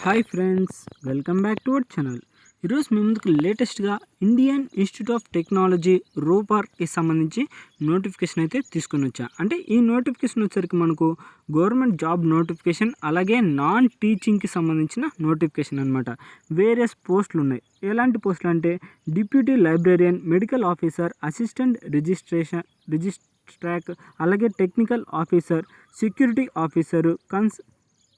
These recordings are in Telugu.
Hi friends, welcome back to our channel. ఈరోజు మీ ముందుకు లేటెస్ట్గా ఇండియన్ ఇన్స్టిట్యూట్ ఆఫ్ టెక్నాలజీ రూపార్కి సంబంధించి నోటిఫికేషన్ అయితే తీసుకొని వచ్చా. అంటే ఈ నోటిఫికేషన్ వచ్చరికి మనకు గవర్నమెంట్ జాబ్ నోటిఫికేషన్, అలాగే నాన్ టీచింగ్కి సంబంధించిన నోటిఫికేషన్ అనమాట. వేరియస్ పోస్టులు ఉన్నాయి. ఎలాంటి పోస్టులు అంటే deputy librarian, medical officer, assistant registrar, అలాగే technical officer, security officer,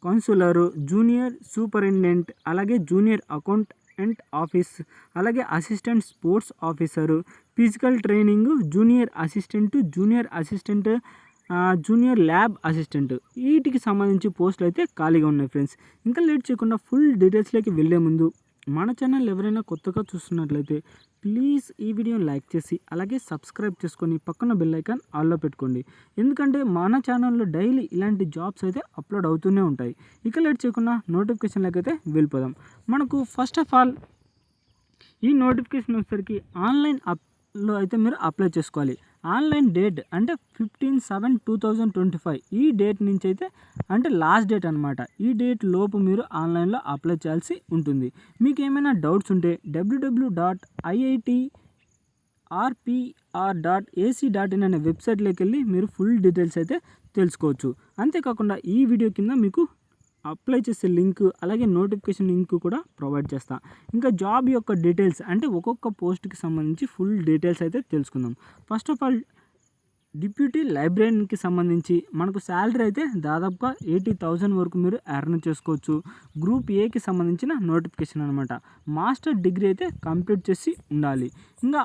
counsellor, junior superintendent, అలాగే జూనియర్ అకౌంటెంట్ ఆఫీస్, అలాగే assistant sports officer, physical training, junior assistant, junior lab assistant, వీటికి సంబంధించి పోస్టులు అయితే ఖాళీగా ఉన్నాయి ఫ్రెండ్స్. ఇంకా లేట్ చేయకుండా ఫుల్ డీటెయిల్స్లోకి వెళ్ళే ముందు మన ఛానల్ ఎవరైనా కొత్తగా చూస్తున్నట్లయితే ప్లీజ్ ఈ వీడియోని లైక్ చేసి అలాగే సబ్స్క్రైబ్ చేసుకొని పక్కన బెల్ ఐకాన్ ఆల్లో పెట్టుకోండి. ఎందుకంటే మన ఛానల్లో డైలీ ఇలాంటి జాబ్స్ అయితే అప్లోడ్ అవుతూనే ఉంటాయి. ఇక లేట్ చేయకుండా నోటిఫికేషన్లోకి అయితే వెళ్ళిపోదాం. మనకు ఫస్ట్ ఆఫ్ ఆల్ ఈ నోటిఫికేషన్ వచ్చేసరికి ఆన్లైన్లో అయితే మీరు అప్లై చేసుకోవాలి. ఆన్లైన్ డేట్ అంటే 15/7/2025 ఈ డేట్ నుంచి అయితే అంటే లాస్ట్ డేట్ అనమాట. ఈ డేట్ లోపు మీరు ఆన్లైన్లో అప్లై చేయాల్సి ఉంటుంది. మీకు ఏమైనా డౌట్స్ ఉంటే www.iitrpr.ac.in అనే వెబ్సైట్లోకి వెళ్ళి మీరు ఫుల్ డీటెయిల్స్ అయితే తెలుసుకోవచ్చు. అంతేకాకుండా ఈ వీడియో కింద మీకు అప్లై చేసే లింక్, అలాగే నోటిఫికేషన్ లింక్ కూడా ప్రొవైడ్ చేస్తా. ఇంకా జాబ్ యొక్క డీటెయిల్స్ అంటే ఒక్కొక్క పోస్ట్కి సంబంధించి ఫుల్ డీటెయిల్స్ అయితే తెలుసుకుందాం. ఫస్ట్ ఆఫ్ ఆల్ డిప్యూటీ లైబ్రేరియన్కి సంబంధించి మనకు శాలరీ అయితే దాదాపుగా 80,000 వరకు మీరు ఎర్న్ చేసుకోవచ్చు. గ్రూప్ ఏకి సంబంధించిన నోటిఫికేషన్ అనమాట. మాస్టర్ డిగ్రీ అయితే కంప్లీట్ చేసి ఉండాలి. ఇంకా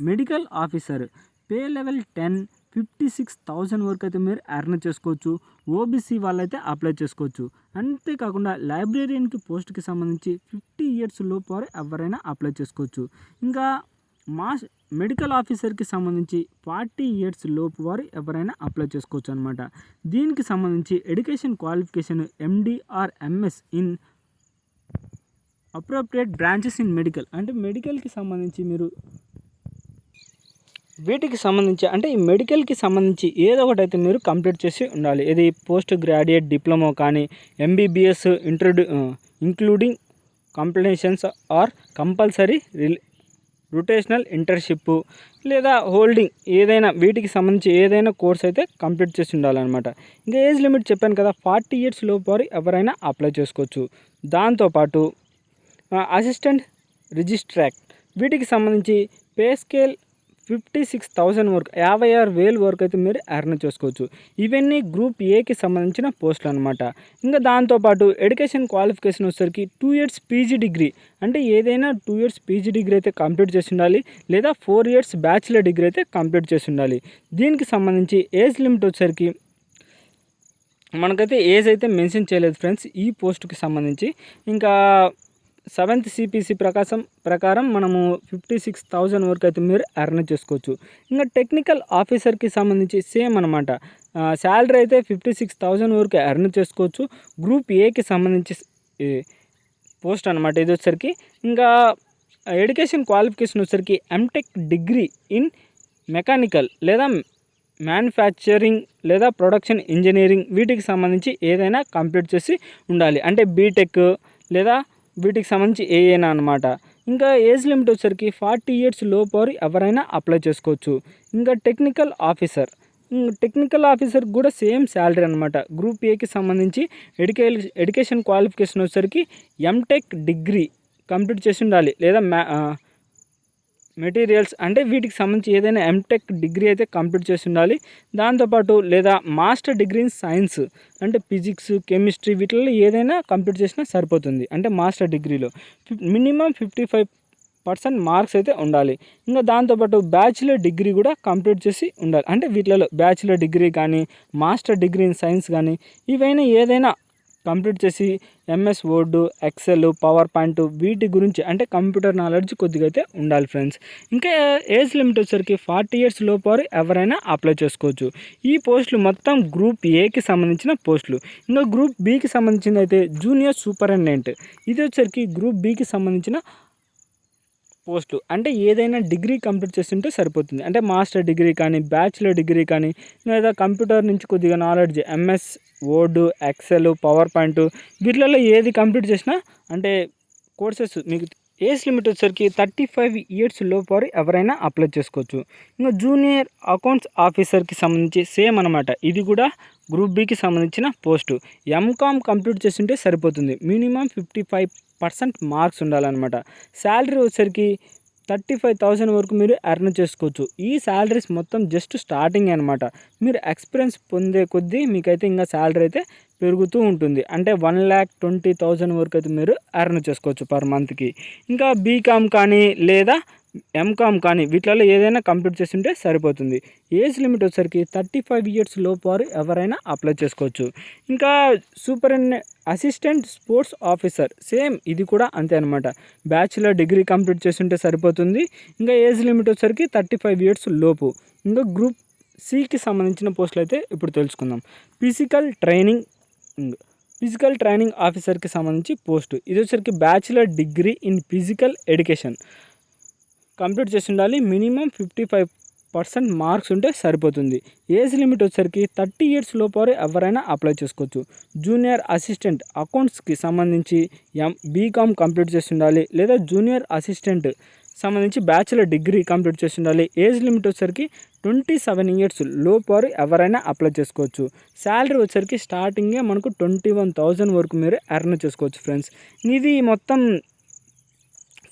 మెడికల్ ఆఫీసర్ పే లెవెల్ 10 56,000 వరకు అయితే మీరు ఎర్న్ చేసుకోవచ్చు. ఓబీసీ వాళ్ళైతే అప్లై చేసుకోవచ్చు. అంతేకాకుండా లైబ్రేరియన్కి పోస్ట్కి సంబంధించి 50 years లోపు వారు ఎవరైనా అప్లై చేసుకోవచ్చు. ఇంకా మెడికల్ ఆఫీసర్కి సంబంధించి 40 years లోపు వారు ఎవరైనా అప్లై చేసుకోవచ్చు అనమాట. దీనికి సంబంధించి education qualification MD or MS in appropriate branches in medical, అంటే మెడికల్కి సంబంధించి మీరు వీటికి సంబంధించి అంటే ఈ మెడికల్కి సంబంధించి ఏదో ఒకటి అయితే మీరు కంప్లీట్ చేసి ఉండాలి. ఇది పోస్ట్ గ్రాడ్యుయేట్ డిప్లొమా కానీ, MBBS including completions or compulsory rotational internship లేదా హోల్డింగ్ ఏదైనా వీటికి సంబంధించి ఏదైనా కోర్స్ అయితే కంప్లీట్ చేసి ఉండాలన్నమాట. ఇంకా ఏజ్ లిమిట్ చెప్పాను కదా, 40 years లోపు వారు ఎవరైనా అప్లై చేసుకోవచ్చు. దాంతోపాటు అసిస్టెంట్ రిజిస్ట్రాక్ వీటికి సంబంధించి పే స్కేల్ 56,000 వరకు 56,000 వరకు అయితే మీరు ఎర్న్ చేసుకోవచ్చు. ఇవన్నీ గ్రూప్ ఏకి సంబంధించిన పోస్టులు అనమాట. ఇంకా దాంతోపాటు ఎడ్యుకేషన్ క్వాలిఫికేషన్ వచ్చేసరికి 2 years పీజీ డిగ్రీ, అంటే ఏదైనా 2 years పీజీ డిగ్రీ అయితే కంప్లీట్ చేసి ఉండాలి, లేదా 4 years బ్యాచిలర్ డిగ్రీ అయితే కంప్లీట్ చేసి ఉండాలి. దీనికి సంబంధించి ఏజ్ లిమిట్ వచ్చేసరికి మనకైతే ఏజ్ అయితే మెన్షన్ చేయలేదు ఫ్రెండ్స్ ఈ పోస్ట్కి సంబంధించి. ఇంకా 7th CPC ప్రకారం మనము 56,000 వరకు అయితే మీరు ఎర్న్ చేసుకోవచ్చు. ఇంకా టెక్నికల్ ఆఫీసర్కి సంబంధించి సేమ్ అనమాట. శాలరీ అయితే 56,000 వరకు ఎర్న్ చేసుకోవచ్చు. గ్రూప్ ఏకి సంబంధించి పోస్ట్ అనమాట ఇది వచ్చేసరికి. ఇంకా ఎడ్యుకేషన్ క్వాలిఫికేషన్ వచ్చేసరికి MTech డిగ్రీ ఇన్ మెకానికల్ లేదా మ్యానుఫ్యాక్చరింగ్ లేదా ప్రొడక్షన్ ఇంజనీరింగ్ వీటికి సంబంధించి ఏదైనా కంప్లీట్ చేసి ఉండాలి. అంటే బీటెక్ లేదా వీటికి సంబంధించి ఏదైనా అనమాట. ఇంకా ఏజ్ లిమిట్ వచ్చేసరికి 40 years లోపు వారు ఎవరైనా అప్లై చేసుకోవచ్చు. ఇంకా టెక్నికల్ ఆఫీసర్ కూడా సేమ్ శాలరీ అనమాట. గ్రూప్ ఏకి సంబంధించి ఎడ్యుకేషన్ క్వాలిఫికేషన్ వచ్చేసరికి MTech డిగ్రీ కంప్లీట్ చేసి ఉండాలి, లేదా మెటీరియల్స్ అంటే వీటికి సంబంధించి ఏదైనా MTech డిగ్రీ అయితే కంప్లీట్ చేసి ఉండాలి. దాంతోపాటు లేదా మాస్టర్ డిగ్రీ ఇన్ సైన్స్ అంటే ఫిజిక్స్, కెమిస్ట్రీ వీటిల్లో ఏదైనా కంప్లీట్ చేసినా సరిపోతుంది. అంటే మాస్టర్ డిగ్రీలో మినిమం 55% మార్క్స్ అయితే ఉండాలి. ఇంకా దాంతోపాటు బ్యాచిలర్ డిగ్రీ కూడా కంప్లీట్ చేసి ఉండాలి. అంటే వీటిలలో బ్యాచిలర్ డిగ్రీ కానీ, మాస్టర్ డిగ్రీ ఇన్ సైన్స్ కానీ ఇవైనా ఏదైనా కంప్లీట్ చేసి MS Word, Excel, PowerPoint వీటి గురించి అంటే కంప్యూటర్ నాలెడ్జ్ కొద్దిగా అయితే ఉండాలి ఫ్రెండ్స్. ఇంకా ఏజ్ లిమిట్ వచ్చేసరికి 40 years లోపు వారు ఎవరైనా అప్లై చేసుకోవచ్చు. ఈ పోస్టులు మొత్తం గ్రూప్ ఏకి సంబంధించిన పోస్టులు. ఇంకా గ్రూప్ బికి సంబంధించింది అయితే జూనియర్ సూపరింటెండెంట్, ఇది వచ్చేసరికి గ్రూప్ బికి సంబంధించిన పోస్టులు అంటే ఏదైనా డిగ్రీ కంప్లీట్ చేస్తుంటే సరిపోతుంది. అంటే మాస్టర్ డిగ్రీ కానీ, బ్యాచిలర్ డిగ్రీ కానీ, లేదా కంప్యూటర్ నుంచి కొద్దిగా knowledge MS Word, Excel, PowerPoint వీటిలలో ఏది కంప్లీట్ చేసినా అంటే కోర్సెస్ మీకు ఏజ్ లిమిట్ వచ్చేసరికి 35 ఇయర్స్ లోపు ఎవరైనా అప్లై చేసుకోవచ్చు. ఇంకా జూనియర్ అకౌంట్స్ ఆఫీసర్కి సంబంధించి సేమ్ అనమాట. ఇది కూడా గ్రూప్ బికి సంబంధించిన పోస్టు. ఎంకామ్ కంప్లీట్ చేస్తుంటే సరిపోతుంది. మినిమం 55% మార్క్స్ ఉండాలన్నమాట. శాలరీ వచ్చేసరికి 35,000 వరకు మీరు ఎర్న్ చేసుకోవచ్చు. ఈ శాలరీస్ మొత్తం జస్ట్ స్టార్టింగ్ అనమాట. మీరు ఎక్స్పీరియన్స్ పొందే కొద్దీ మీకైతే ఇంకా శాలరీ అయితే పెరుగుతూ ఉంటుంది. అంటే 1,20,000 వరకు అయితే మీరు ఎర్న్ చేసుకోవచ్చు పర్ మంత్కి. ఇంకా బీకామ్ కానీ లేదా ఎంకామ్ కానీ వీటిలో ఏదైనా కంప్లీట్ చేస్తుంటే సరిపోతుంది. ఏజ్ లిమిట్ వచ్చేసరికి 35 ఇయర్స్ లోపు వారు ఎవరైనా అప్లై చేసుకోవచ్చు. ఇంకా అసిస్టెంట్ స్పోర్ట్స్ ఆఫీసర్ సేమ్ ఇది కూడా అంతే అనమాట. బ్యాచిలర్ డిగ్రీ కంప్లీట్ చేస్తుంటే సరిపోతుంది. ఇంకా ఏజ్ లిమిట్ వచ్చేసరికి 35 ఇయర్స్ లోపు. ఇంకా గ్రూప్ సికి సంబంధించిన పోస్టులు అయితే ఇప్పుడు తెలుసుకుందాం. ఫిజికల్ ట్రైనింగ్ ఆఫీసర్కి సంబంధించి పోస్టు. ఇది వచ్చేసరికి bachelor degree in physical education complete చేసి ఉండాలి. మినిమం 55% మార్క్స్ ఉంటే సరిపోతుంది. ఏజ్ లిమిట్ వచ్చేసరికి 30 ఇయర్స్ లోపు ఎవరైనా అప్లై చేసుకోవచ్చు. జూనియర్ అసిస్టెంట్ అకౌంట్స్కి సంబంధించి బీకామ్ కంప్లీట్ చేసి ఉండాలి, లేదా జూనియర్ అసిస్టెంట్ సంబంధించి బ్యాచిలర్ డిగ్రీ కంప్లీట్ చేసి ఉండాలి. ఏజ్ లిమిట్ వచ్చేసరికి 27 ఇయర్స్ లోపు ఎవరైనా అప్లై చేసుకోవచ్చు. శాలరీ వచ్చేసరికి స్టార్టింగే మనకు 21,000 వరకు మీరు ఎర్న్ చేసుకోవచ్చు ఫ్రెండ్స్. ఇది మొత్తం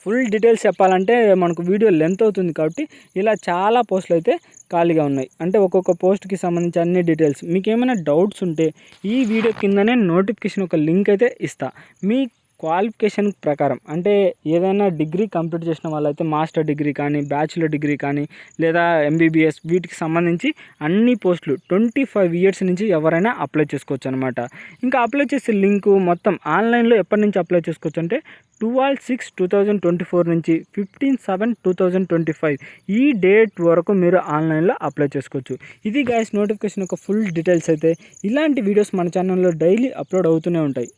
ఫుల్ డీటెయిల్స్ చెప్పాలంటే మనకు వీడియో లెంత్ అవుతుంది కాబట్టి ఇలా చాలా పోస్టులు అయితే ఖాళీగా ఉన్నాయి. అంటే ఒక్కొక్క పోస్ట్కి సంబంధించి అన్ని డీటెయిల్స్. మీకు ఏమైనా డౌట్స్ ఉంటే ఈ వీడియో కిందనే నోటిఫికేషన్ ఒక లింక్ అయితే ఇస్తా. మీ క్వాలిఫికేషన్ ప్రకారం అంటే ఏదైనా డిగ్రీ కంప్లీట్ చేసిన వాళ్ళైతే మాస్టర్ డిగ్రీ కానీ, బ్యాచిలర్ డిగ్రీ కానీ, లేదా ఎంబీబీఎస్ వీటికి సంబంధించి అన్ని పోస్టులు 25 ఇయర్స్ నుంచి ఎవరైనా అప్లై చేసుకోవచ్చు అనమాట. ఇంకా అప్లై చేసే లింకు మొత్తం ఆన్లైన్లో ఎప్పటి నుంచి అప్లై చేసుకోవచ్చు అంటే 12/6/2024 నుంచి 15/7/2025 ఈ డేట్ వరకు మీరు ఆన్లైన్లో అప్లై చేసుకోవచ్చు. ఇది గైస్ నోటిఫికేషన్ యొక్క ఫుల్ డీటెయిల్స్ అయితే. ఇలాంటి వీడియోస్ మన ఛానల్లో డైలీ అప్లోడ్ అవుతూనే ఉంటాయి.